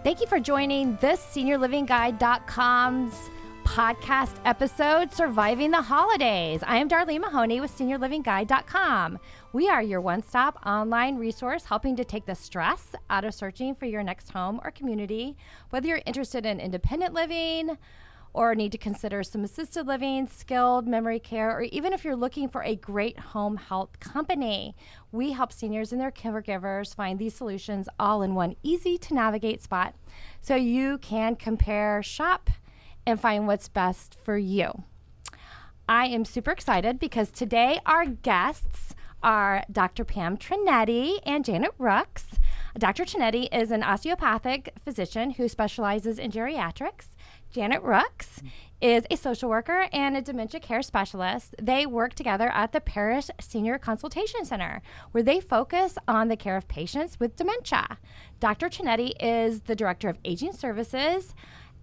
Thank you for joining this SeniorLivingGuide.com's podcast episode, Surviving the Holidays. I am Darlene Mahoney with SeniorLivingGuide.com. We are your one-stop online resource helping to take the stress out of searching for your next home or community. Whether you're interested in independent living or need to consider some assisted living, skilled memory care, or even if you're looking for a great home health company, we help seniors and their caregivers find these solutions all in one easy-to-navigate spot so you can compare, shop, and find what's best for you. I am super excited because today our guests are Dr. Pam Tronetti and Janet Rooks. Dr. Tronetti is an osteopathic physician who specializes in geriatrics. Janet Rooks is a social worker and a dementia care specialist. They work together at the Parrish Senior Consultation Center, where they focus on the care of patients with dementia. Dr. Tronetti is the Director of Aging Services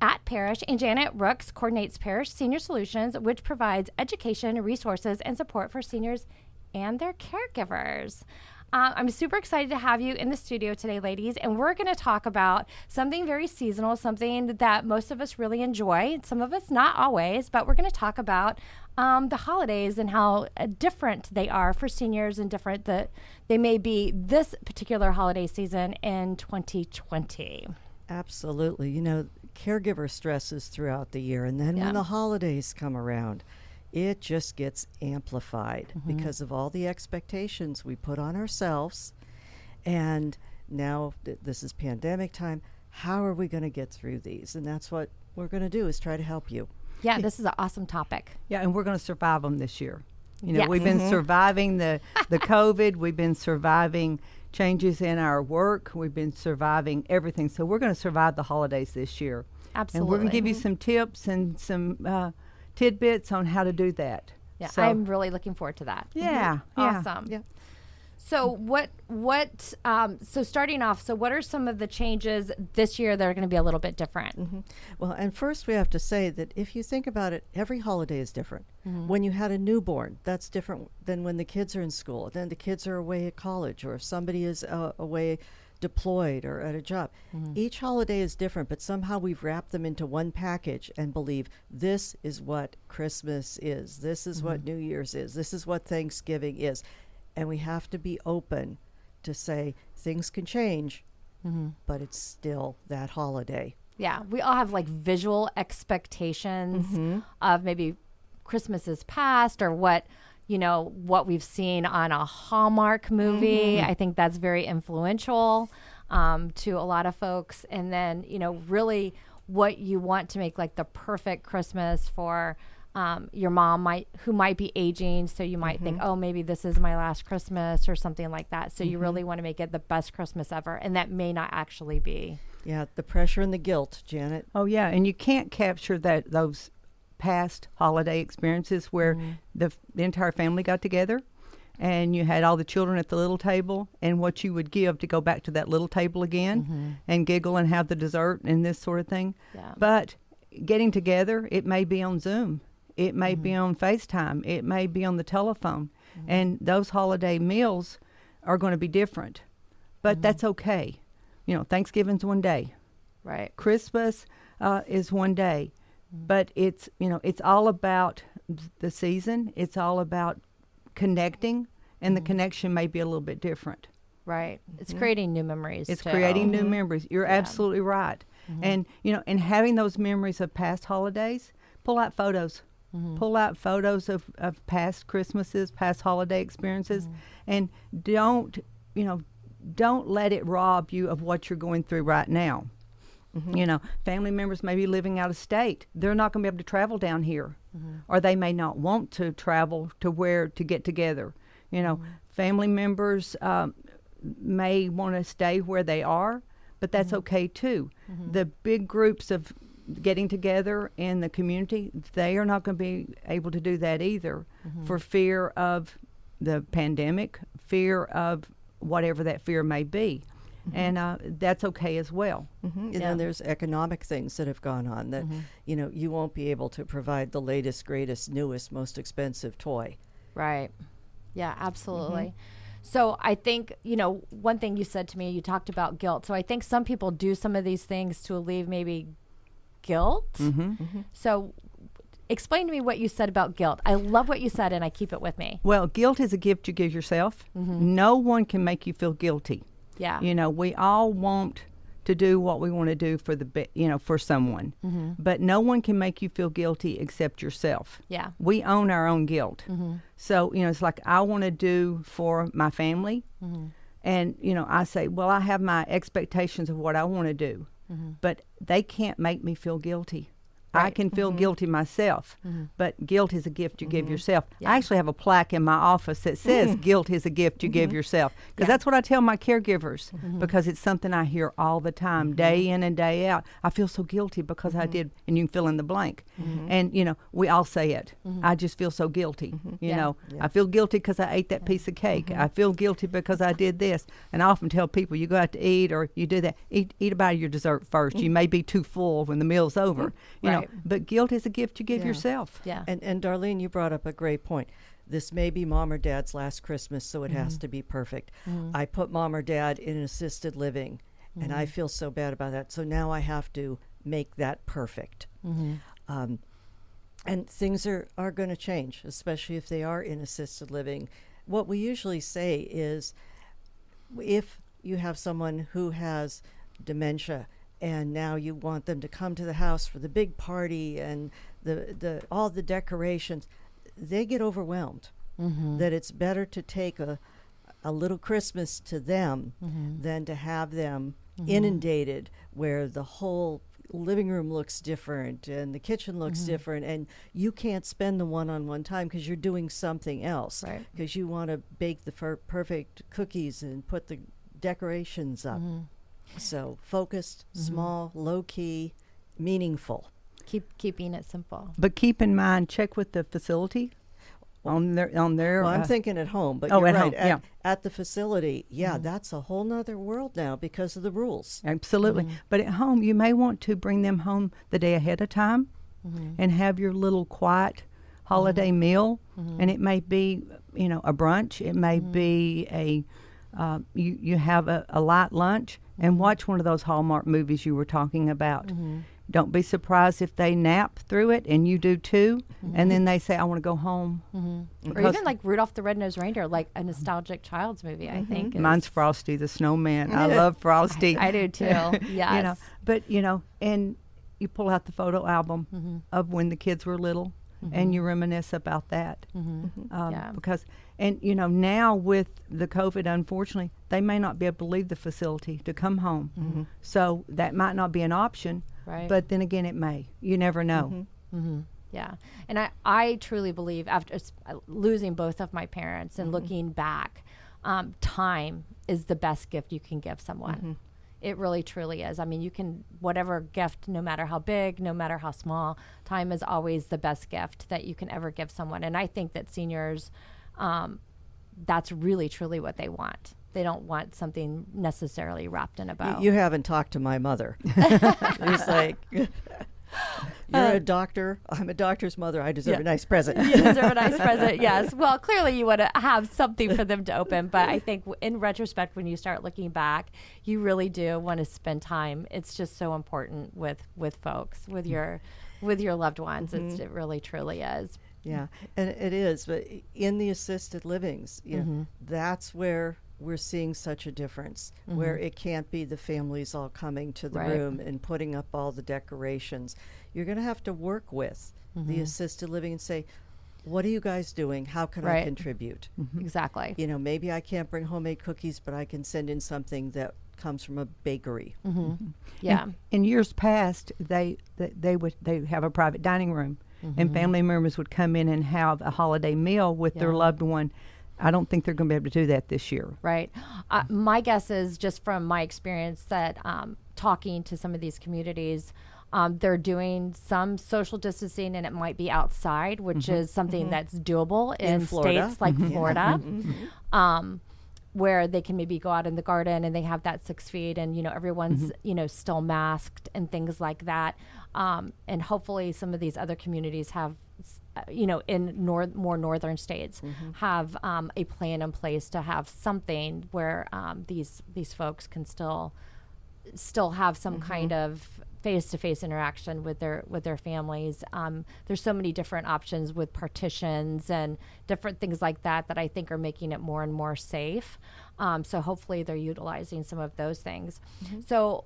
at Parrish, and Janet Rooks coordinates Parrish Senior Solutions, which provides education, resources, and support for seniors and their caregivers. I'm super excited to have you in the studio today, ladies, and we're going to talk about something very seasonal, something that most of us really enjoy, some of us not always, but we're going to talk about the holidays and how different they are for seniors and different that they may be this particular holiday season in 2020. Absolutely. You know, caregiver stresses throughout the year, and then when the holidays come around, it just gets amplified because of all the expectations we put on ourselves. And now this is pandemic time. How are we going to get through these? And that's what we're going to do, is try to help you. Yeah, this is an awesome topic. Yeah, and we're going to survive them this year. You know, we've been surviving the COVID. We've been surviving changes in our work. We've been surviving everything. So we're going to survive the holidays this year. Absolutely. And we're going to give you some tips and some tidbits on how to do that. Yeah, so, I'm really looking forward to that. Yeah. Awesome. Yeah. So so starting off, so what are some of the changes this year that are going to be a little bit different? Well, and first we have to say that if you think about it, every holiday is different. When you had a newborn, that's different than when the kids are in school, then the kids are away at college, or if somebody is away deployed or at a job. Each holiday is different, but somehow we've wrapped them into one package and believe this is what Christmas is, this is what New Year's is, this is what Thanksgiving is. And we have to be open to say things can change, but it's still that holiday. Yeah, we all have like visual expectations of maybe Christmas past or what we've seen on a Hallmark movie. I think that's very influential to a lot of folks. And then, really what you want to make like the perfect Christmas for your mom who might be aging. So you might think, oh, maybe this is my last Christmas or something like that. So you really want to make it the best Christmas ever. And that may not actually be. Yeah, the pressure and the guilt, Janet. Oh, yeah. And you can't capture those past holiday experiences where the entire family got together and you had all the children at the little table and what you would give to go back to that little table again and giggle and have the dessert and this sort of thing. Yeah. But getting together, it may be on Zoom. It may be on FaceTime. It may be on the telephone. And those holiday meals are going to be different. But that's okay. Thanksgiving's one day. Right. Christmas is one day. But it's all about the season. It's all about connecting, and the connection may be a little bit different. Right. It's creating new memories. It's creating new memories. You're absolutely right. And, and having those memories of past holidays, pull out photos. Pull out photos of past Christmases, past holiday experiences, and don't let it rob you of what you're going through right now. Family members may be living out of state. They're not going to be able to travel down here, or they may not want to travel to get together. Family members may want to stay where they are, but that's okay too. The big groups of getting together in the community, they are not going to be able to do that either for fear of the pandemic, fear of whatever that fear may be. And that's okay as well. And then there's economic things that have gone on that, you won't be able to provide the latest, greatest, newest, most expensive toy. Right. Yeah, absolutely. So I think, one thing you said to me, you talked about guilt. So I think some people do some of these things to alleviate maybe guilt. So explain to me what you said about guilt. I love what you said, and I keep it with me. Well, guilt is a gift you give yourself. No one can make you feel guilty. Yeah. We all want to do what we want to do for for someone, but no one can make you feel guilty except yourself. Yeah. We own our own guilt. So, it's like I want to do for my family, and, I say, well, I have my expectations of what I want to do, but they can't make me feel guilty. I can feel guilty myself, but guilt is a gift you give yourself. Yeah. I actually have a plaque in my office that says guilt is a gift you give yourself, because that's what I tell my caregivers, because it's something I hear all the time, day in and day out. I feel so guilty because I did, and you can fill in the blank. And, we all say it. I just feel so guilty. I feel guilty because I ate that piece of cake. I feel guilty because I did this. And I often tell people, you go out to eat or you do that, eat about your dessert first. You may be too full when the meal's over. But guilt is a gift you give yourself. Yeah. And Darlene, you brought up a great point. This may be mom or dad's last Christmas, so it has to be perfect. I put mom or dad in assisted living, and I feel so bad about that. So now I have to make that perfect. And things are going to change, especially if they are in assisted living. What we usually say is, if you have someone who has dementia, and now you want them to come to the house for the big party and the all the decorations, they get overwhelmed. That it's better to take a little Christmas to them than to have them inundated, where the whole living room looks different and the kitchen looks different, and you can't spend the one-on-one time because you're doing something else, because you want to bake the perfect cookies and put the decorations up. So focused, small, low-key, meaningful. Keeping it simple. But keep in mind, check with the facility on their. Well, I'm thinking at home, but oh, you're at right. home, At the facility, that's a whole nother world now because of the rules. Absolutely. But at home, you may want to bring them home the day ahead of time and have your little quiet holiday meal. And it may be, a brunch. It may be you have a light lunch, and watch one of those Hallmark movies you were talking about. Don't be surprised if they nap through it and you do too, and then they say, I want to go home. Or even like Rudolph the Red-Nosed Reindeer, like a nostalgic child's movie, I think. Mine's Frosty the Snowman. I love Frosty. I do too, yes. But, and you pull out the photo album of when the kids were little, and you reminisce about that. Because, now with the COVID, unfortunately, they may not be able to leave the facility to come home. So that might not be an option, but then again, it may. You never know. Yeah. And I truly believe, after losing both of my parents and looking back, time is the best gift you can give someone. It really, truly is. I mean, you can, whatever gift, no matter how big, no matter how small, time is always the best gift that you can ever give someone. And I think that seniors, that's really, truly what they want. They don't want something necessarily wrapped in a bow. You haven't talked to my mother. It's like, you're a doctor. I'm a doctor's mother. I deserve a nice present. You deserve a nice present, yes. Well, clearly you want to have something for them to open, but I think in retrospect, when you start looking back, you really do want to spend time. It's just so important with folks, with your loved ones. It really, truly is. Yeah, and it is. But in the assisted livings, that's where we're seeing such a difference, where it can't be the families all coming to the room and putting up all the decorations. You're going to have to work with the assisted living and say, what are you guys doing? How can I contribute? Exactly. Maybe I can't bring homemade cookies, but I can send in something that comes from a bakery. Yeah. In years past, they would have a private dining room, and family members would come in and have a holiday meal with their loved one. I don't think they're going to be able to do that this year. Right. My guess is, just from my experience, that talking to some of these communities, they're doing some social distancing, and it might be outside, which is something that's doable in states like Florida, where they can maybe go out in the garden and they have that 6 feet, and everyone's still masked and things like that. And hopefully some of these other communities have in more northern states have a plan in place to have something where these folks can still have some kind of face-to-face interaction with their families. There's so many different options with partitions and different things like that I think are making it more and more safe. So hopefully they're utilizing some of those things. So,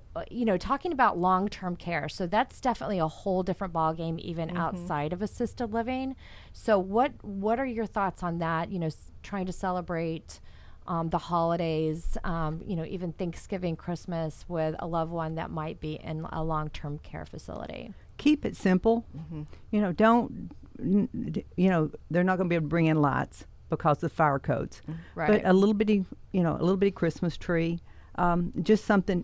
talking about long-term care, so that's definitely a whole different ballgame even outside of assisted living. So what are your thoughts on that? Trying to celebrate the holidays, even Thanksgiving, Christmas with a loved one that might be in a long-term care facility. Keep it simple. Don't, they're not going to be able to bring in lights because of the fire codes. Right. But a little bitty Christmas tree, just something,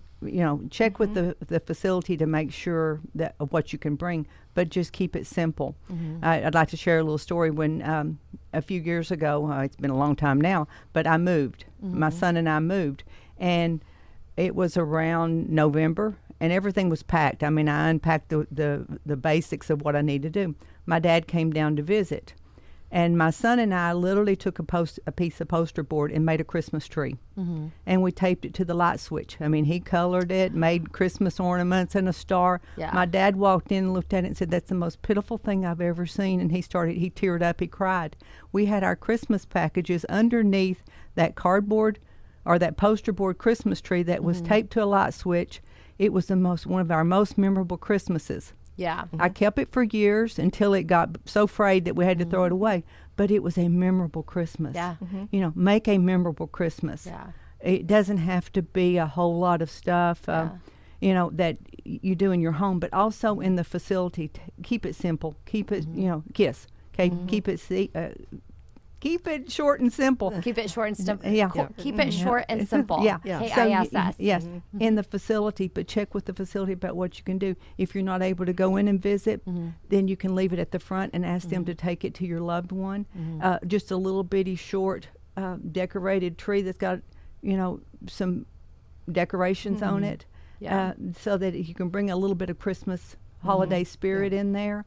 check with the facility to make sure that of what you can bring, but just keep it simple. I'd like to share a little story. When a few years ago, it's been a long time now, but I moved. My son and I moved, and it was around November, and everything was packed. I mean, I unpacked the basics of what I need to do. My dad came down to visit, and my son and I literally took a piece of poster board and made a Christmas tree. And we taped it to the light switch. I mean, he colored it, made Christmas ornaments and a star. Yeah. My dad walked in and looked at it and said, "That's the most pitiful thing I've ever seen." And he teared up, he cried. We had our Christmas packages underneath that cardboard or that poster board Christmas tree that was taped to a light switch. It was one of our most memorable Christmases. Yeah. I kept it for years until it got so frayed that we had to throw it away. But it was a memorable Christmas. Yeah. Make a memorable Christmas. Yeah. It doesn't have to be a whole lot of stuff, that you do in your home, but also in the facility. Keep it simple. Keep it, KISS. Okay, keep it short and simple. Keep it short and simple. Yeah. Keep it short and simple. Yeah. KISS. Yes, in the facility, but check with the facility about what you can do. If you're not able to go in and visit, then you can leave it at the front and ask them to take it to your loved one. Just a little bitty short decorated tree that's got, some decorations on it, so that you can bring a little bit of Christmas holiday spirit in there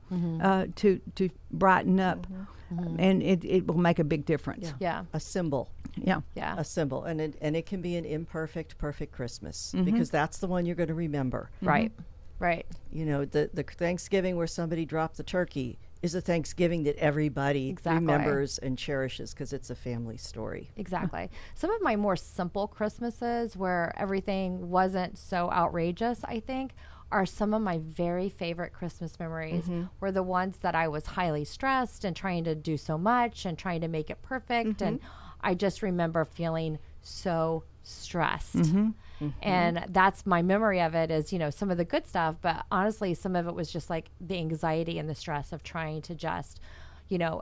to brighten up. And it will make a big difference. Yeah. A symbol. Yeah. A symbol. And it can be an imperfect, perfect Christmas because that's the one you're going to remember. Right. Right. The Thanksgiving where somebody dropped the turkey is a Thanksgiving that everybody remembers and cherishes because it's a family story. Exactly. Some of my more simple Christmases where everything wasn't so outrageous, I think, are some of my very favorite Christmas memories were the ones that I was highly stressed and trying to do so much and trying to make it perfect. And I just remember feeling so stressed. And that's my memory of it is, some of the good stuff. But honestly, some of it was just like the anxiety and the stress of trying to just,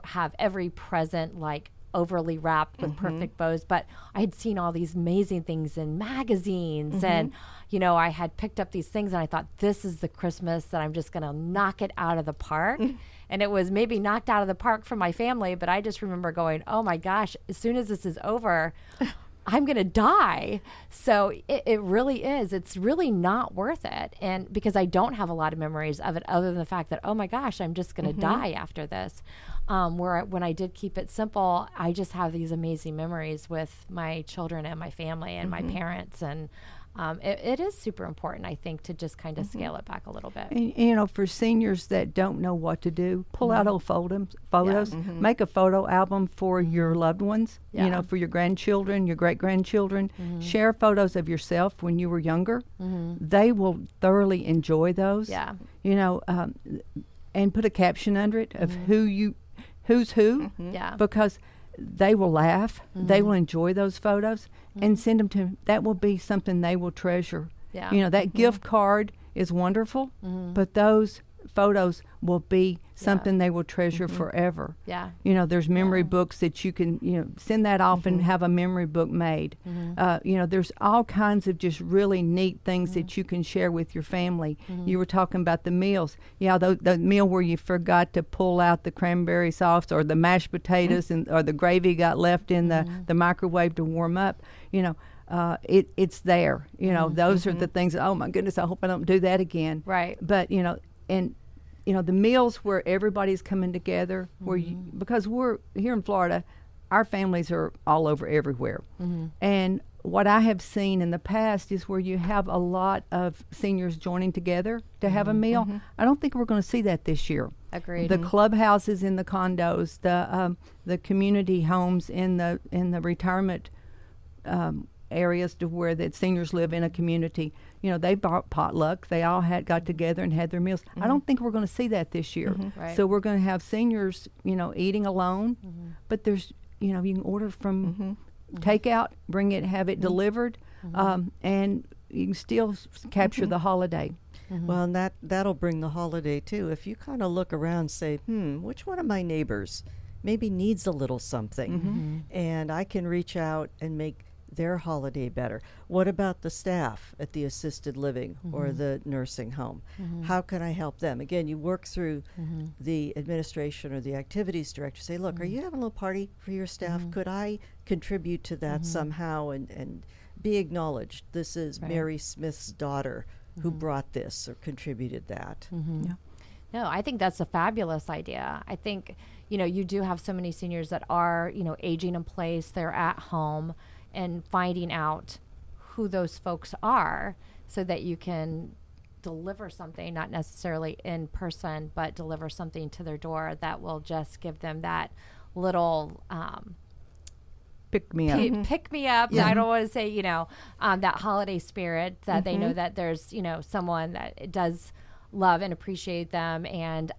have every present like overly wrapped with perfect bows. But I had seen all these amazing things in magazines and, I had picked up these things and I thought, this is the Christmas that I'm just going to knock it out of the park. And it was maybe knocked out of the park for my family, but I just remember going, oh my gosh, as soon as this is over, I'm going to die. So it really is. It's really not worth it. And because I don't have a lot of memories of it other than the fact that, oh my gosh, I'm just going to die after this. When I did keep it simple, I just have these amazing memories with my children and my family and my parents. And it is super important, I think, to just kind of scale it back a little bit. And, for seniors that don't know what to do, pull out old photos, make a photo album for your loved ones, for your grandchildren, your great-grandchildren. Share photos of yourself when you were younger. They will thoroughly enjoy those. Yeah. And put a caption under it of who's who. Yeah. Because they will laugh. They will enjoy those photos and send them to them. That will be something they will treasure. Yeah. That gift card is wonderful, but those photos will be something they will treasure forever. Yeah. There's memory books that you can, send that off and have a memory book made. There's all kinds of just really neat things that you can share with your family. You were talking about the meals. Yeah, the meal where you forgot to pull out the cranberry sauce or the mashed potatoes or the gravy got left in the microwave to warm up. It's there. Those are the things that, oh my goodness, I hope I don't do that again. Right. But, and the meals where everybody's coming together, where because we're here in Florida, our families are all over everywhere. And what I have seen in the past is where you have a lot of seniors joining together to have a meal. I don't think we're going to see that this year. Agreed. The clubhouses in the condos, the community homes in the retirement areas to where the seniors live in a community. They bought potluck. They all got together and had their meals. I don't think we're going to see that this year. Right. So we're going to have seniors, eating alone. But there's, you can order from takeout, bring it, have it delivered, and you can still capture the holiday. Well, and that'll bring the holiday too. If you kind of look around and say, which one of my neighbors maybe needs a little something, and I can reach out and make their holiday better. What about the staff at the assisted living or the nursing home? How can I help them? Again, you work through the administration or the activities director. Say, look, are you having a little party for your staff? Could I contribute to that somehow and be acknowledged? This is Mary Smith's daughter who brought this or contributed that. Yeah. No, I think that's a fabulous idea. I think, you do have so many seniors that are, aging in place, they're at home, and finding out who those folks are so that you can deliver something, not necessarily in person, but deliver something to their door that will just give them that little Pick me up. pick me up. I don't want to say, that holiday spirit that they know that there's, someone that does love and appreciate them and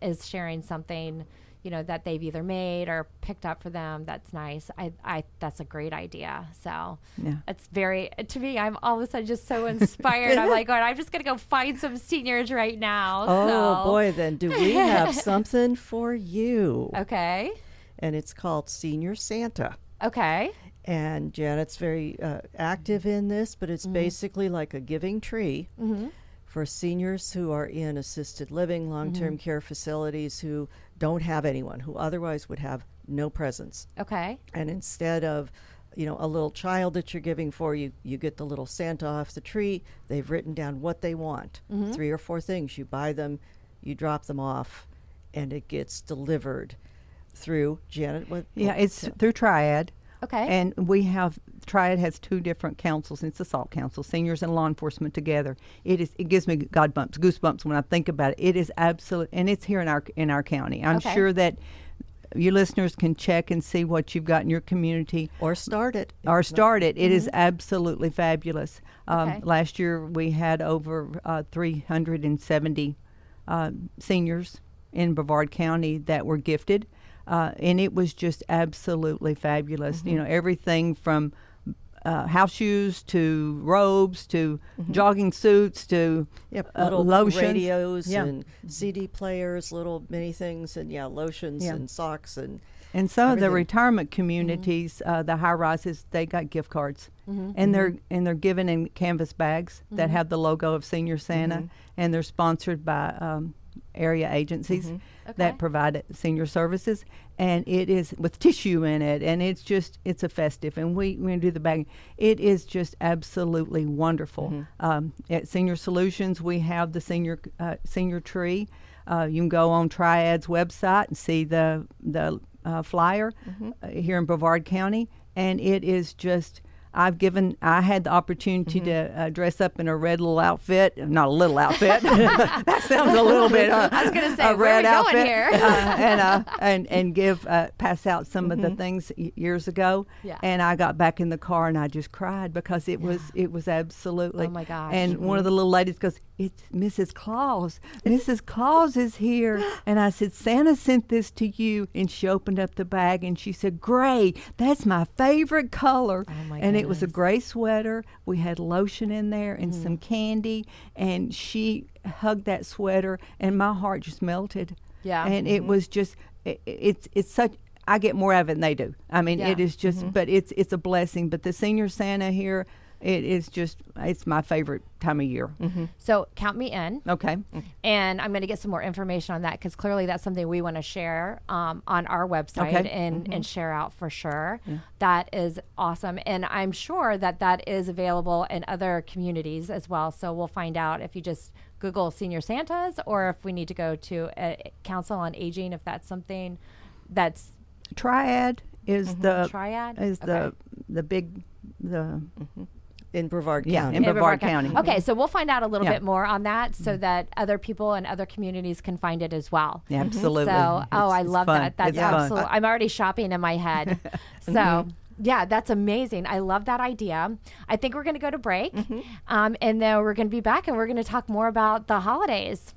is sharing something, that they've either made or picked up for them. That's nice. I that's a great idea. So it's to me, I'm all of a sudden just so inspired. I'm like, I'm just going to go find some seniors right now. Oh, boy, then do we have something for you. Okay. And it's called Senior Santa. Okay. And Janet's very active in this, but it's basically like a giving tree for seniors who are in assisted living, long-term care facilities who don't have anyone, who otherwise would have no presents. Okay. And instead of, a little child that you're giving for, you get the little Santa off the tree. They've written down what they want, 3 or 4 things. You buy them, you drop them off, and it gets delivered through Janet. It's through Triad. Okay. And Triad has 2 different councils. It's a SALT council, seniors and law enforcement together. It gives me goosebumps when I think about it. It is absolute, and it's here in our county. I'm sure that you listeners can check and see what you've got in your community. Or start it. It is absolutely fabulous. Last year we had over 370 seniors in Brevard County that were gifted. And it was just absolutely fabulous. Everything from house shoes to robes to jogging suits to little lotions. radios and CD players, little mini things, and lotions and socks and some of the retirement communities, the high rises, they got gift cards, and they're given in canvas bags that have the logo of Senior Santa, and they're sponsored by area agencies that provide senior services, and it is with tissue in it, and it's a festive, and we do the bagging. It is just absolutely wonderful. At Senior Solutions, we have the senior tree. You can go on Triad's website and see the flyer here in Brevard County, and it is just. I had the opportunity to dress up in a red little outfit, not a little outfit. That sounds a little bit. I was going to say, a red where are we outfit, going here? and pass out some of the things years ago. Yeah. And I got back in the car and I just cried because it was absolutely. Oh my gosh. And one of the little ladies goes, "It's Mrs. Claus. Mrs. Claus is here." And I said, "Santa sent this to you." And she opened up the bag and she said, "Gray, that's my favorite color." Oh my and it was a gray sweater. We had lotion in there and some candy. And she hugged that sweater and my heart just melted. Yeah. And it was just, it's such, I get more of it than they do. I mean, it is just, but it's a blessing. But the Senior Santa here, it is just, it's my favorite time of year. So count me in. Okay. And I'm going to get some more information on that because clearly that's something we want to share on our website and share out for sure. That is awesome. And I'm sure that is available in other communities as well. So we'll find out if you just Google Senior Santas or if we need to go to a Council on Aging, if that's something that's... Triad is the big in Brevard County. In Brevard County. Okay, so we'll find out a little bit more on that so that other people and other communities can find it as well. Yeah, absolutely. So, I love fun. that. That's absolutely. I'm already shopping in my head. So, yeah, that's amazing. I love that idea. I think we're going to go to break, and then we're going to be back, and we're going to talk more about the holidays.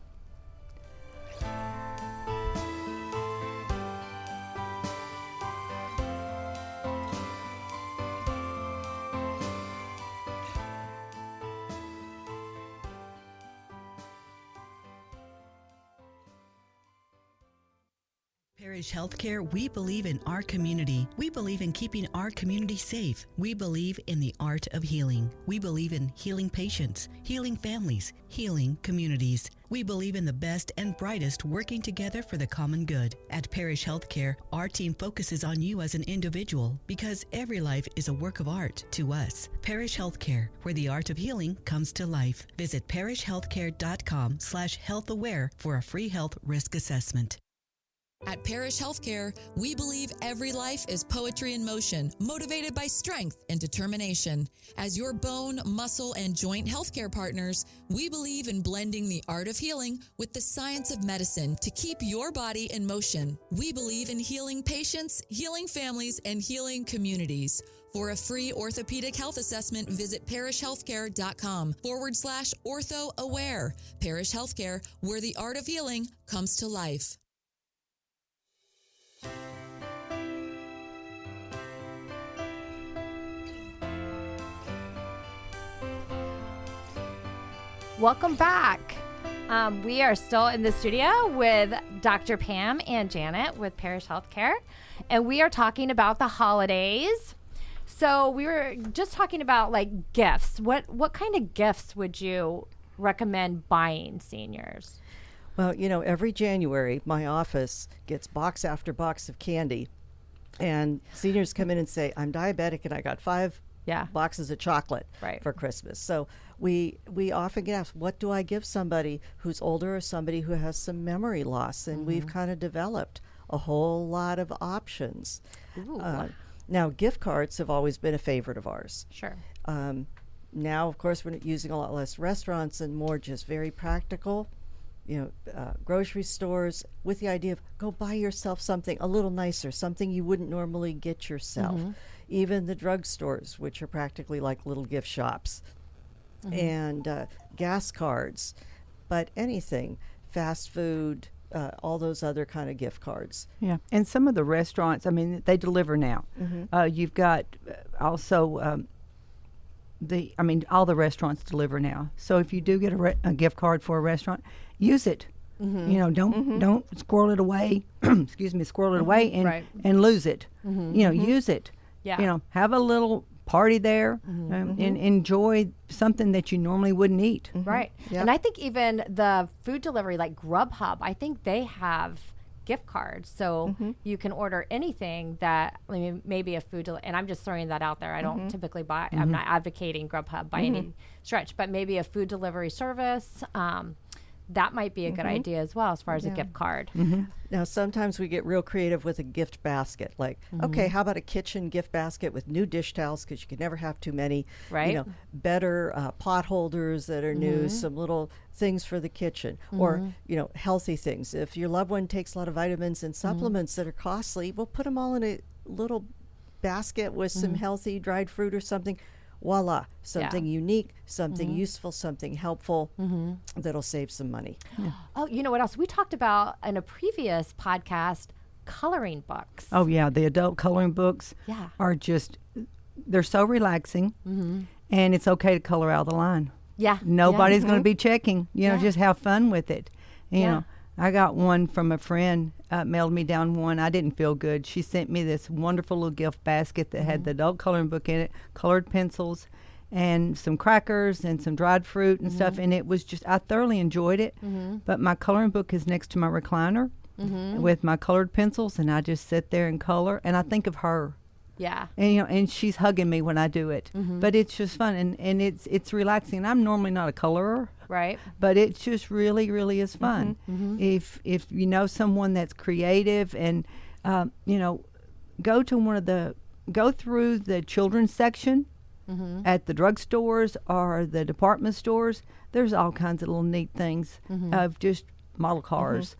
Parrish Healthcare, we believe in our community. We believe in keeping our community safe. We believe in the art of healing. We believe in healing patients, healing families, healing communities. We believe in the best and brightest working together for the common good. At Parrish Healthcare, our team focuses on you as an individual because every life is a work of art to us. Parrish Healthcare, where the art of healing comes to life. Visit parrishhealthcare.com/healthaware for a free health risk assessment. At Parrish Healthcare, we believe every life is poetry in motion, motivated by strength and determination. As your bone, muscle, and joint healthcare partners, we believe in blending the art of healing with the science of medicine to keep your body in motion. We believe in healing patients, healing families, and healing communities. For a free orthopedic health assessment, visit parrishhealthcare.com/orthoaware. Parrish Healthcare, where the art of healing comes to life. Welcome back. We are still in the studio with Dr. Pam and Janet with Parrish Healthcare, and we are talking about the holidays. So we were just talking about like gifts. What kind of gifts would you recommend buying seniors? Well, every January, my office gets box after box of candy, and seniors come in and say, I'm diabetic and I got 5 boxes of chocolate for Christmas. So we often get asked, what do I give somebody who's older or somebody who has some memory loss? And we've kind of developed a whole lot of options. Now, gift cards have always been a favorite of ours. Sure. Now, of course, we're using a lot less restaurants and more just very practical, grocery stores with the idea of go buy yourself something a little nicer, something you wouldn't normally get yourself. Even the drugstores, which are practically like little gift shops, and gas cards, but anything, fast food, all those other kind of gift cards. Yeah, and some of the restaurants, they deliver now. You've got also all the restaurants deliver now. So if you do get a gift card for a restaurant, use it. Don't squirrel it away. Squirrel it away and lose it. Use it. Yeah. Have a little party there and enjoy something that you normally wouldn't eat. Right. Yep. And I think even the food delivery like Grubhub, I think they have gift cards. So you can order anything that, maybe a food and I'm just throwing that out there. I don't typically buy, I'm not advocating Grubhub by any stretch, but maybe a food delivery service, that might be a good idea as well as far as a gift card. Now, sometimes we get real creative with a gift basket. Like, okay, how about a kitchen gift basket with new dish towels because you can never have too many. Right. Better pot holders that are new, some little things for the kitchen. Or, healthy things. If your loved one takes a lot of vitamins and supplements that are costly, we'll put them all in a little basket with some healthy dried fruit or something. Voila, something unique, something useful, something helpful that'll save some money. Oh, you know what else? We talked about in a previous podcast, coloring books. Oh, yeah. The adult coloring books are just, they're so relaxing, and it's okay to color out the line. Yeah. Nobody's going to be checking. Just have fun with it. You know, I got one from a friend, mailed me down one. I didn't feel good. She sent me this wonderful little gift basket that had the adult coloring book in it, colored pencils, and some crackers and some dried fruit and stuff, and it was just, I thoroughly enjoyed it. But my coloring book is next to my recliner with my colored pencils, and I just sit there and color, and I think of her. Yeah. And and she's hugging me when I do it. But it's just fun, and it's relaxing. I'm normally not a colorer. Right. But it just really, really is fun. If you know someone that's creative, and go through the children's section at the drugstores or the department stores. There's all kinds of little neat things of just model cars,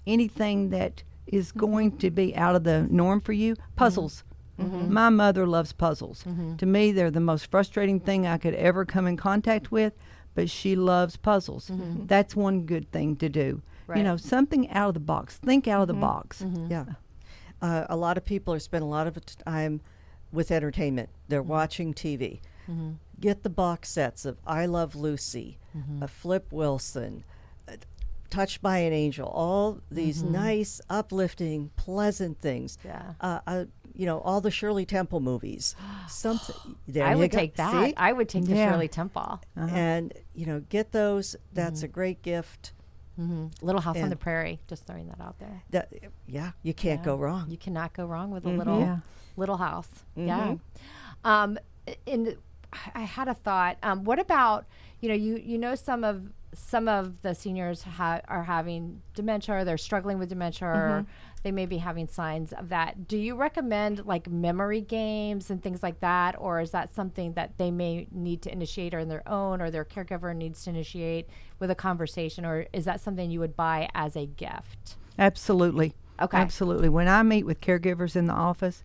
anything that is going to be out of the norm for you. Puzzles. My mother loves puzzles. To me, they're the most frustrating thing I could ever come in contact with, but she loves puzzles. That's one good thing to do. Right. Something out of the box. Think out of the box. Yeah. A lot of people are spending a lot of time with entertainment. They're watching TV. Get the box sets of I Love Lucy, Flip Wilson, Touched by an Angel, all these nice, uplifting, pleasant things. Yeah. All the Shirley Temple movies. Something. There I you would go. take that. See? I would take the Yeah. Shirley Temple. And get those. That's a great gift. Little House on And- the Prairie. Just throwing that out there. You can't go wrong. You cannot go wrong with a Yeah. little house. Yeah. I had a thought. What about some of the seniors are having dementia, or they're struggling with dementia, or they may be having signs of that. Do you recommend like memory games and things like that, or is that something that they may need to initiate on their own, or their caregiver needs to initiate with a conversation, or is that something you would buy as a gift? Absolutely. Okay. Absolutely. When I meet with caregivers in the office,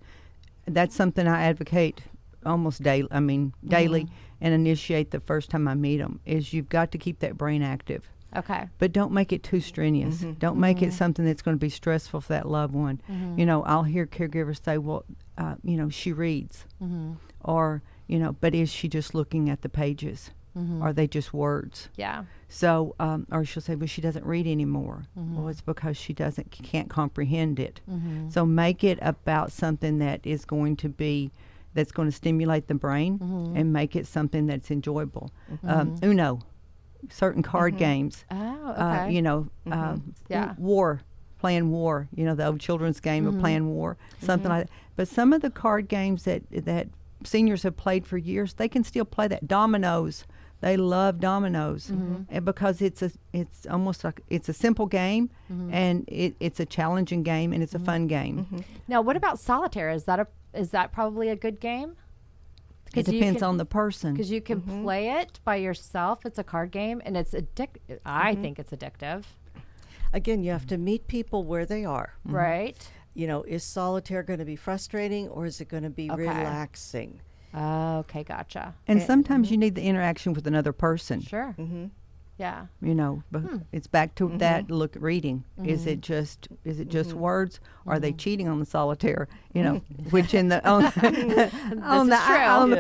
that's something I advocate almost daily, and initiate the first time I meet them, is you've got to keep that brain active. Okay. But don't make it too strenuous. Don't make it something that's going to be stressful for that loved one. I'll hear caregivers say, well, she reads. Or, but is she just looking at the pages? Are they just words? Yeah. So, or she'll say, well, she doesn't read anymore. Well, it's because she can't comprehend it. So make it about something that is going to stimulate the brain and make it something that's enjoyable. Uno, certain card games. Oh, okay. Yeah. War, playing war. The old children's game of playing war, something like that. But some of the card games that seniors have played for years, they can still play that. Dominoes. They love dominoes, and because it's almost like it's a simple game, and it's a challenging game, and it's a fun game. Now, what about solitaire? Is that probably a good game? It depends on the person. Because you can play it by yourself. It's a card game, and it's addictive. I think it's addictive. Again, you have to meet people where they are. Right. Is solitaire going to be frustrating, or is it going to be relaxing? Okay, gotcha. And sometimes you need the interaction with another person. Sure. Yeah. But it's back to that reading. Is it just words? Or are they cheating on the solitaire? Which on the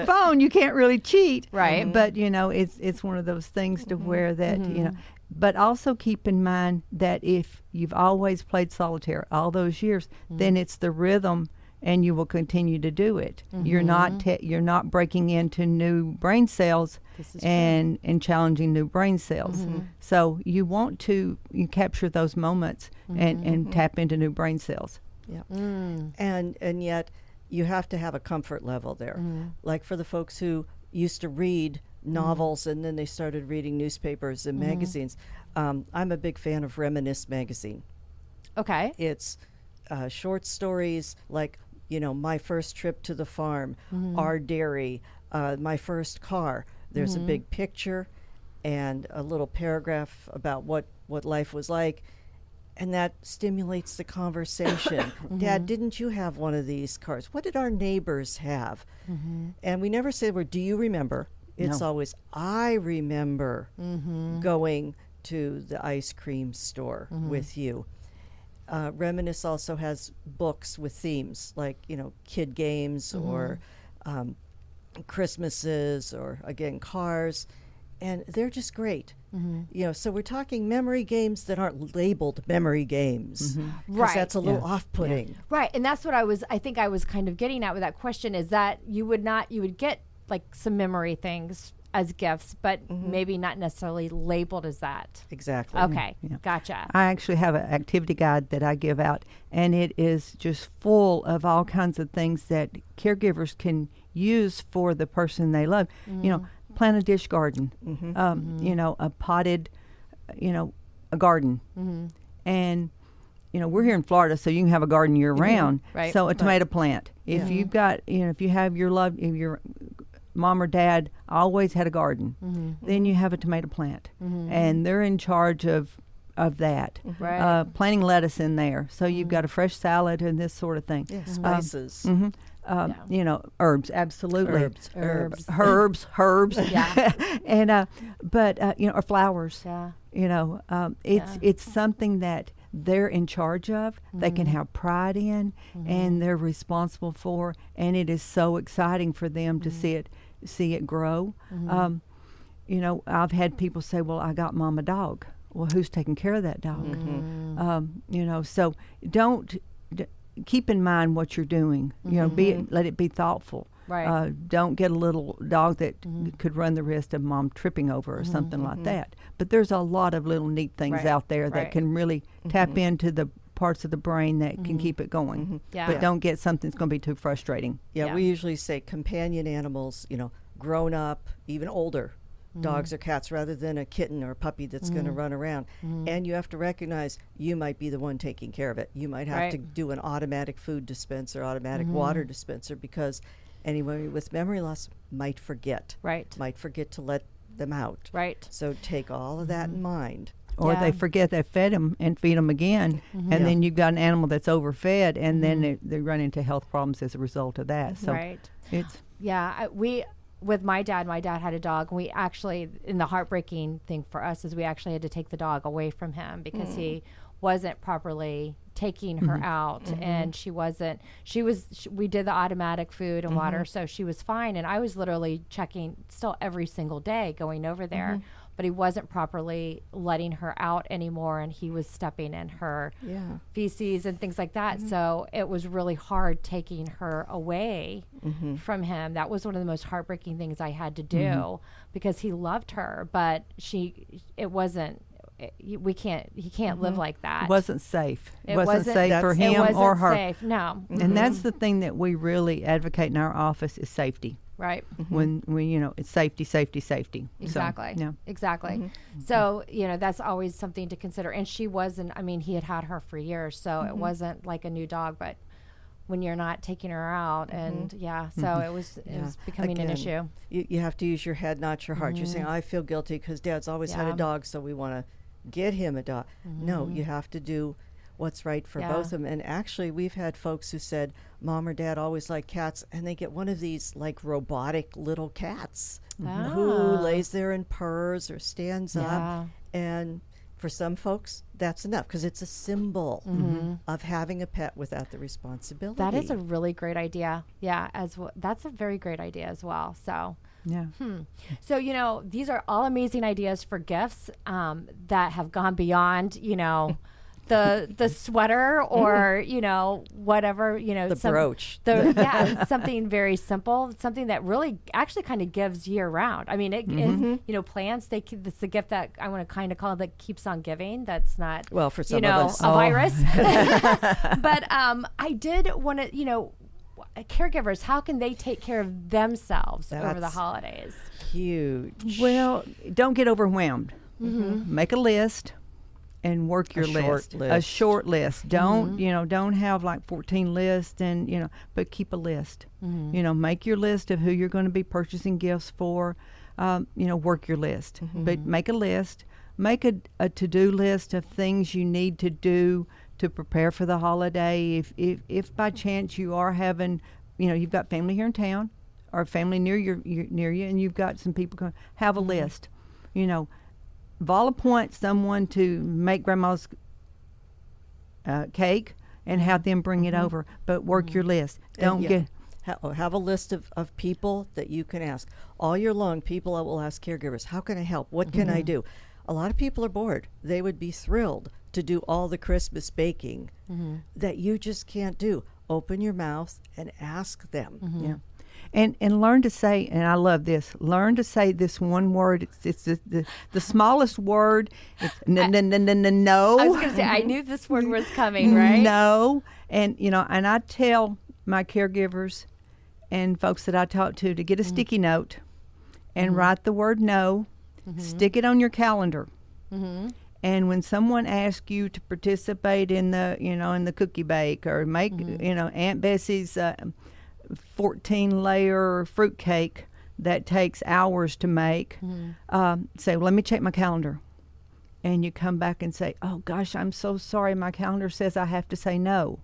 phone you can't really cheat. Right. But it's one of those things to where that but also keep in mind that if you've always played solitaire all those years, then it's the rhythm, and you will continue to do it. You're not breaking into new brain cells and challenging new brain cells. So you want to capture those moments and tap into new brain cells. Yeah. And yet you have to have a comfort level there. Like for the folks who used to read novels and then they started reading newspapers and magazines. I'm a big fan of Reminisce magazine. Okay. It's short stories like My First Trip to the Farm, Our Dairy, My First Car. There's a big picture and a little paragraph about what life was like, and that stimulates the conversation. Dad, didn't you have one of these cars? What did our neighbors have? And we never say, do you remember? It's always, I remember going to the ice cream store with you. Reminisce also has books with themes like, kid games or Christmases or, again, cars. And they're just great. So we're talking memory games that aren't labeled memory games. Right. That's a little off-putting. Right. And that's what I think I was kind of getting at with that question, is that you would get like some memory things as gifts, but maybe not necessarily labeled as that. Exactly. Okay, Yeah. gotcha. I actually have an activity guide that I give out, and it is just full of all kinds of things that caregivers can use for the person they love. You know, plant a dish garden, you know, a potted, you know, a garden. And, you know, we're here in Florida, so you can have a garden year round. Right. So a tomato plant. If Yeah. you've got, you know, if you have if your mom or dad always had a garden, then you have a tomato plant. And they're in charge of that. Right. Planting lettuce in there. So you've got a fresh salad and this sort of thing. Yeah, spices. You know, herbs, absolutely. Herbs. Herbs. Yeah. And, but, you know, or flowers. Yeah. You know, it's something that they're in charge of, they can have pride in, and they're responsible for, and it is so exciting for them to see it grow. You know, I've had people say, well, I got mom a dog. Well, who's taking care of that dog? You know, so keep in mind what you're doing. You know, let it be thoughtful. Right. Don't get a little dog that could run the risk of mom tripping over or something like that. But there's a lot of little neat things out there that can really tap into the parts of the brain that can keep it going. Yeah. But don't get something that's going to be too frustrating. Yeah, we usually say companion animals, you know, grown up, even older, dogs or cats, rather than a kitten or a puppy that's going to run around. And you have to recognize you might be the one taking care of it. You might have to do an automatic food dispenser, automatic water dispenser, because anyone with memory loss might forget. Might forget to let them out. So take all of that in mind. Or they forget they fed them and feed them again, and then you've got an animal that's overfed, and then they run into health problems as a result of that. So it's with my dad had a dog, and we actually, in the heartbreaking thing for us is we actually had to take the dog away from him because he wasn't properly taking her out, and we did the automatic food and water, so she was fine, and I was literally checking still every single day going over there, but he wasn't properly letting her out anymore, and he was stepping in her feces and things like that. So it was really hard taking her away from him. That was one of the most heartbreaking things I had to do because he loved her, but he can't live like that. It wasn't safe. It wasn't safe for him or her. Safe. No. And that's the thing that we really advocate in our office is safety. Right. When you know, it's safety. Exactly. So, yeah. Exactly. So, you know, that's always something to consider. And she wasn't, I mean, he had her for years, so it wasn't like a new dog, but when you're not taking her out and so it was becoming an issue. You have to use your head, not your heart. You're saying, I feel guilty because dad's always had a dog, so we want to get him a dog. No, you have to do what's right for both of them. And actually, we've had folks who said mom or dad always liked cats, and they get one of these like robotic little cats who lays there and purrs or stands up. And for some folks, that's enough because it's a symbol of having a pet without the responsibility. That is a really great idea. Yeah, that's a very great idea as well. So. Yeah. So, you know, these are all amazing ideas for gifts that have gone beyond, you know, the sweater or, you know, whatever, you know. The brooch. Something very simple, something that really actually kind of gives year round. I mean, you know, plants, it's the gift that I want to kind of call that keeps on giving. That's not, well, for some you know, of us. a virus. But I did want to, you know, caregivers, how can they take care of themselves over the holidays? Huge. Well, don't get overwhelmed. Make a list and work your list. A short list. Don't, you know, don't have like 14 lists and, you know, but keep a list. You know, make your list of who you're going to be purchasing gifts for. You know, work your list. But make a list. Make a to-do list of things you need to do to prepare for the holiday. If by chance you are having, you know, you've got family here in town or family near you, and you've got some people going, have a list. You know, appoint someone to make grandma's cake and have them bring it over, but work your list. Don't have a list of people that you can ask. All year long, people will ask caregivers, how can I help? What can I do? A lot of people are bored. They would be thrilled to do all the Christmas baking that you just can't do. Open your mouth and ask them. And learn to say, and I love this, learn to say this one word. It's the smallest word. It's no. I was going to say, I knew this word was coming, right? No. And, and I tell my caregivers and folks that I talk to get a sticky note and write the word no, stick it on your calendar. And when someone asks you to participate in the, in the cookie bake or make, Aunt Bessie's 14-layer fruit cake that takes hours to make, say, well, let me check my calendar. And you come back and say, oh, gosh, I'm so sorry. My calendar says I have to say no.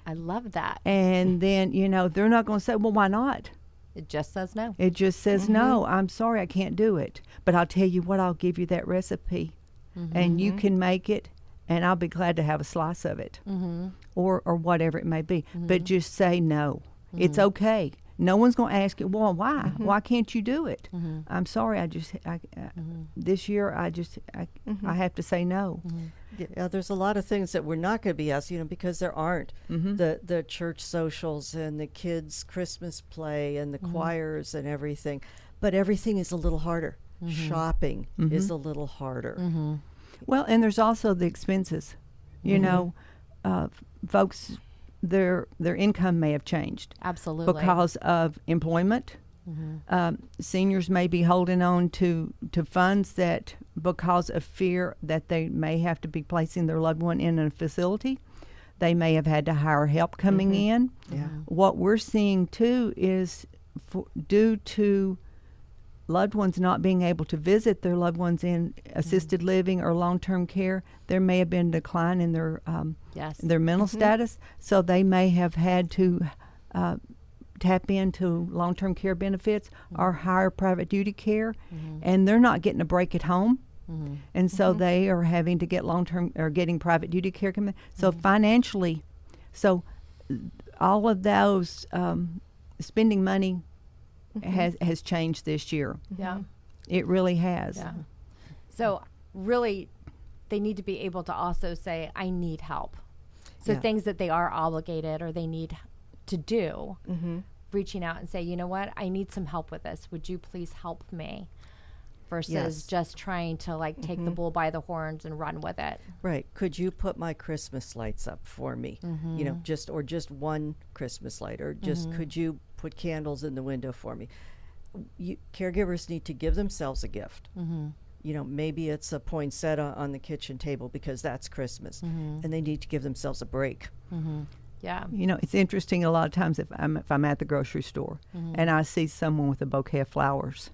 I love that. And then, they're not going to say, well, why not? It just says no. It just says no. I'm sorry, I can't do it. But I'll tell you what, I'll give you that recipe. And you can make it, and I'll be glad to have a slice of it, or whatever it may be. But just say no. It's okay. No one's going to ask you, well, why? Why can't you do it? I'm sorry, this year I have to say no. Yeah, there's a lot of things that we're not going to be asked, because there aren't the church socials and the kids' Christmas play and the choirs and everything. But everything is a little harder. Shopping is a little harder. Well, and there's also the expenses. Folks, their income may have changed. Absolutely. Because of employment. Seniors may be holding on to funds that, because of fear that they may have to be placing their loved one in a facility, they may have had to hire help coming in. Yeah. What we're seeing, too, is due to loved ones not being able to visit their loved ones in assisted living or long-term care, there may have been a decline in their mental status, so they may have had to tap into long-term care benefits or hire private duty care, and they're not getting a break at home, and so they are having to get long-term or getting private duty care. So financially, all of those spending money has changed this year. Yeah. It really has. Yeah. So really, they need to be able to also say, I need help. So things that they are obligated or they need to do, reaching out and say, you know what, I need some help with this. Would you please help me? Versus just trying to take the bull by the horns and run with it. Right. Could you put my Christmas lights up for me? Just one Christmas light, or just could you put candles in the window for me? Caregivers need to give themselves a gift. Maybe it's a poinsettia on the kitchen table because that's Christmas, and they need to give themselves a break. Yeah. It's interesting a lot of times if I'm at the grocery store and I see someone with a bouquet of flowers,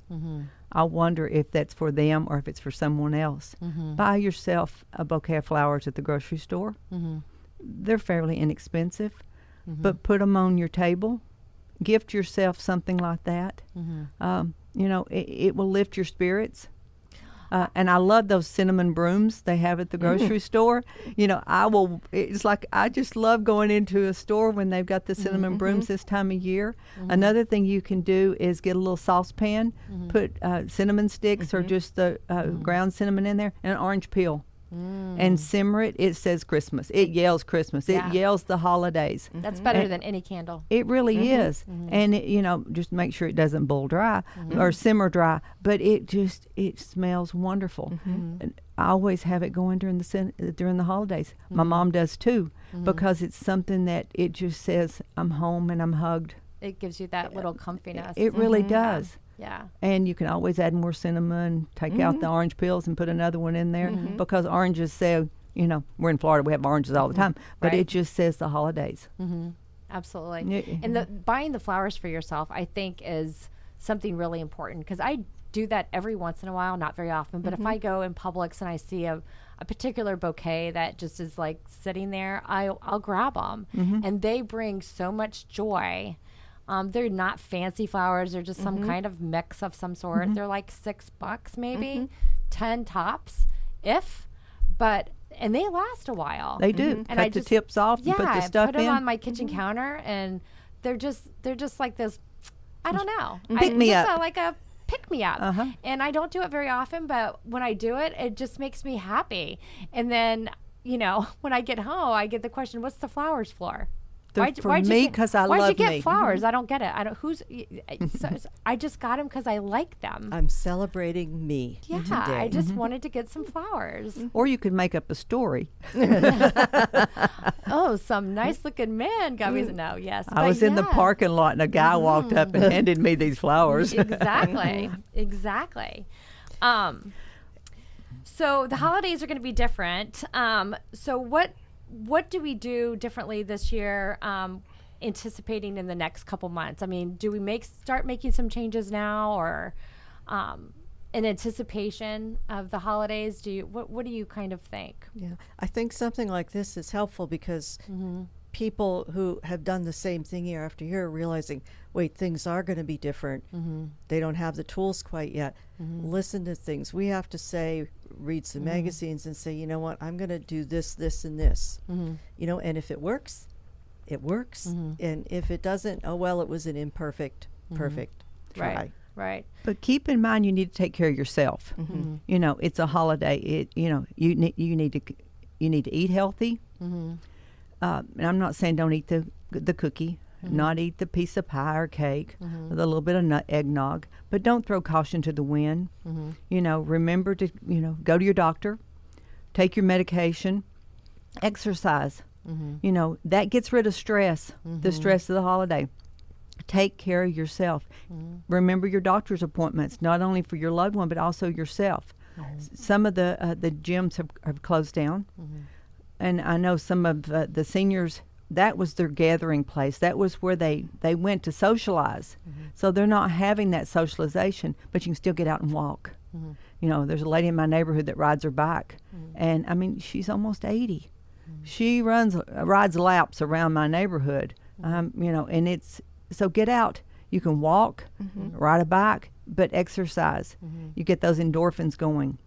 I wonder if that's for them or if it's for someone else. Buy yourself a bouquet of flowers at the grocery store. They're fairly inexpensive, but put them on your table. Gift yourself something like that. It will lift your spirits. And I love those cinnamon brooms they have at the grocery store. It's like I just love going into a store when they've got the cinnamon brooms this time of year. Another thing you can do is get a little saucepan, put cinnamon sticks or just the ground cinnamon in there, and an orange peel. And simmer it. It says Christmas. It yells Christmas. It yells the holidays. That's better than any candle. It really is. And just make sure it doesn't boil dry or simmer dry. But it smells wonderful. And I always have it going during the holidays. My mom does too, because it's something that it just says I'm home and I'm hugged. It gives you that little comfiness. It really does. Yeah. And you can always add more cinnamon, take out the orange peels and put another one in there, because oranges say, we're in Florida, we have oranges all the time, but it just says the holidays. Absolutely. And buying the flowers for yourself, I think, is something really important, because I do that every once in a while, not very often, but if I go in Publix and I see a particular bouquet that just is sitting there, I'll grab them. And they bring so much joy. They're not fancy flowers. They're just some kind of mix of some sort. They're like $6 maybe, 10 tops, and they last a while. They do. And Cut the tips off and put the stuff I put them in. on my kitchen counter, and they're just like this, I don't know. Pick me up. Like a pick me up. And I don't do it very often, but when I do it, it just makes me happy. And then, when I get home, I get the question, what's the flowers for? They're for me because I love me. Why'd you get flowers? I don't get it. I don't. I just got them because I like them. I'm celebrating me. Yeah, today. I just wanted to get some flowers. Or you could make up a story. Oh, some nice looking man got me. No, yes. I was in the parking lot and a guy walked up and handed me these flowers. Exactly. Exactly. So the holidays are going to be different. So what do we do differently this year, anticipating in the next couple months? I mean, do we start making some changes now, or in anticipation of the holidays? What do you kind of think? Yeah, I think something like this is helpful because people who have done the same thing year after year are realizing, wait, things are going to be different. They don't have the tools quite yet. Listen to things. We have to say, read some magazines and say, you know what, I'm going to do this, this, and this. You know, and if it works, it works. And if it doesn't, oh, well, it was an imperfect, perfect try. Right. But keep in mind, you need to take care of yourself. You know, it's a holiday. You need to eat healthy. And I'm not saying don't eat the cookie, not eat the piece of pie or cake with a little bit of eggnog, but don't throw caution to the wind. You know, remember to, go to your doctor, take your medication, exercise. You know, that gets rid of stress, the stress of the holiday. Take care of yourself. Remember your doctor's appointments, not only for your loved one, but also yourself. Some of the gyms have closed down. And I know some of the seniors, that was their gathering place. That was where they went to socialize. So they're not having that socialization, but you can still get out and walk. You know, there's a lady in my neighborhood that rides her bike. And, I mean, she's almost 80. She rides laps around my neighborhood. You know, and so get out. You can walk, ride a bike, but exercise. You get those endorphins going.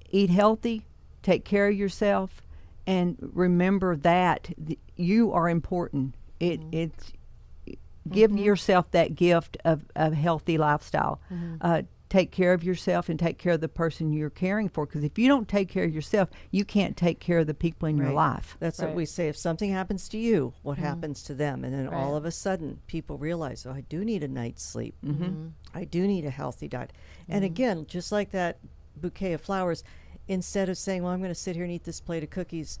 Eat healthy. Take care of yourself, and remember that you are important. It's give yourself that gift of healthy lifestyle. Take care of yourself and take care of the person you're caring for. Because if you don't take care of yourself, you can't take care of the people in your life. That's what we say. If something happens to you, what happens to them? And then all of a sudden, people realize, oh, I do need a night's sleep. I do need a healthy diet. And again, just like that bouquet of flowers, instead of saying, well, I'm going to sit here and eat this plate of cookies,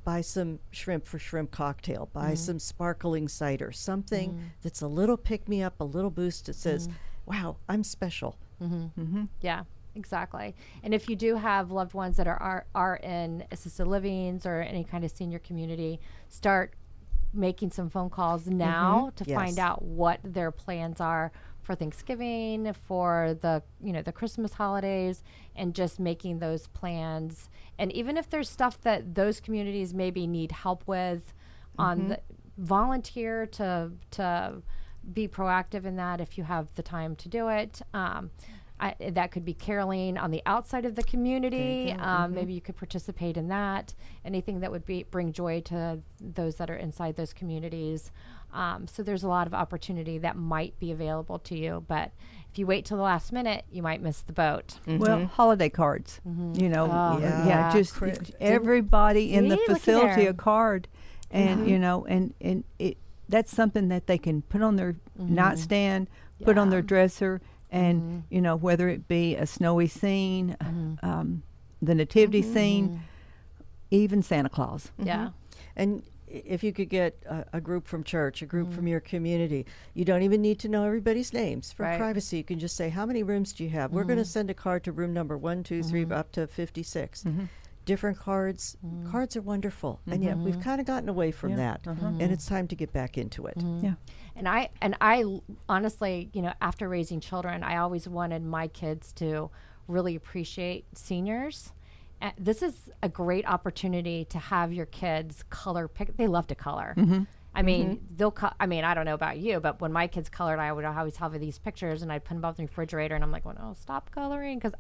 buy some shrimp for shrimp cocktail, buy some sparkling cider, something that's a little pick-me-up, a little boost that says, wow, I'm special. Yeah, exactly. And if you do have loved ones that are in assisted livings or any kind of senior community, start making some phone calls now to find out what their plans are for Thanksgiving, for the the Christmas holidays, and just making those plans. And even if there's stuff that those communities maybe need help with, volunteer to be proactive in that if you have the time to do it. That could be caroling on the outside of the community. Maybe you could participate in that. Anything that would bring joy to those that are inside those communities. So there's a lot of opportunity that might be available to you. But if you wait till the last minute, you might miss the boat. Well, holiday cards. Just everybody in the facility a card. And, and that's something that they can put on their nightstand, put on their dresser. And, whether it be a snowy scene, the nativity scene, even Santa Claus. Yeah. And if you could get a group from church, a group from your community, you don't even need to know everybody's names. For privacy, you can just say, how many rooms do you have? We're going to send a card to room number 1, 2, 3, up to 56. Different cards. Cards are wonderful. And yet we've kind of gotten away from that. And it's time to get back into it. Yeah. And I honestly, after raising children, I always wanted my kids to really appreciate seniors. This is a great opportunity to have your kids color pick. They love to color. I mean, I don't know about you, but when my kids colored, I would always have these pictures and I'd put them up in the refrigerator and I'm like, oh, stop coloring. Because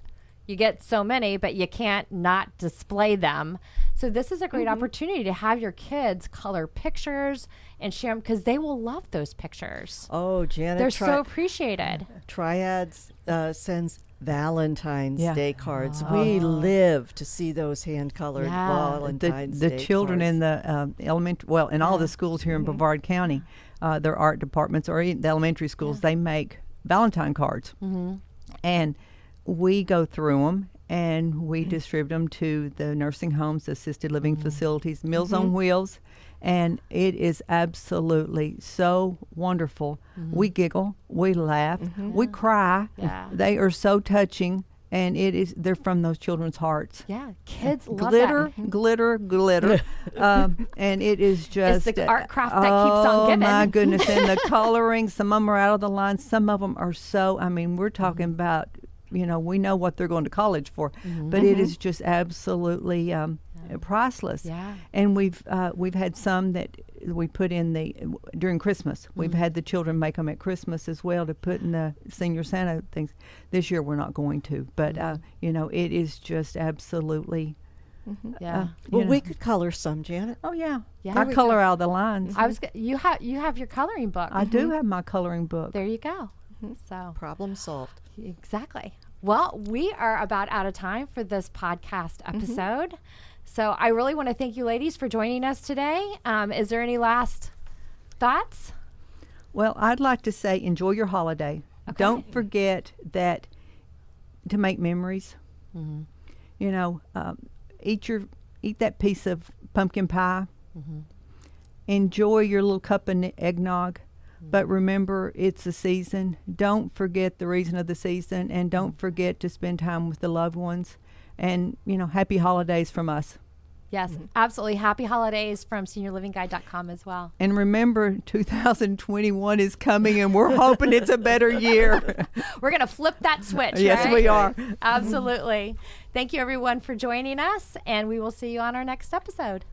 You get so many, but you can't not display them. So this is a great opportunity to have your kids color pictures and share them, because they will love those pictures. Oh, Janet. They're so appreciated. Triads sends Valentine's Yeah. Day cards. We live to see those hand-colored Valentine's The Day children cards. in the elementary, well, in all the schools here in Brevard County, their art departments or even the elementary schools, they make Valentine cards. And we go through them and we distribute them to the nursing homes, assisted living facilities, Meals on Wheels. And it is absolutely so wonderful. We giggle, we laugh, we cry. Yeah. They are so touching, and they're from those children's hearts. Yeah, kids love Glitter, that. glitter, glitter. And it is just It's the art craft that keeps on giving. Oh my goodness. And the coloring, some of them are out of the line. Some of them are so, I mean, we're talking about, we know what they're going to college for, but it is just absolutely priceless. Yeah. And we've had some that we put in during Christmas. We've had the children make them at Christmas as well to put in the Senior Santa things. This year we're not going to, but it is just absolutely. Yeah. Well, we could color some, Janet. Oh yeah. Yeah. I color out the lines. You have your coloring book. I do have my coloring book. There you go. So Problem solved. exactly. Well, we are about out of time for this podcast episode. So I really want to thank you ladies for joining us today. Is there any last thoughts? Well, I'd like to say enjoy your holiday. Okay. Don't forget that to make memories. Eat that piece of pumpkin pie. Enjoy your little cup of eggnog. But remember, it's a season. Don't forget the reason of the season, and don't forget to spend time with the loved ones. And, happy holidays from us. Yes, absolutely. Happy holidays from SeniorLivingGuide.com as well. And remember, 2021 is coming, and we're hoping it's a better year. We're going to flip that switch, Yes, right? we are. Absolutely. Thank you, everyone, for joining us, and we will see you on our next episode.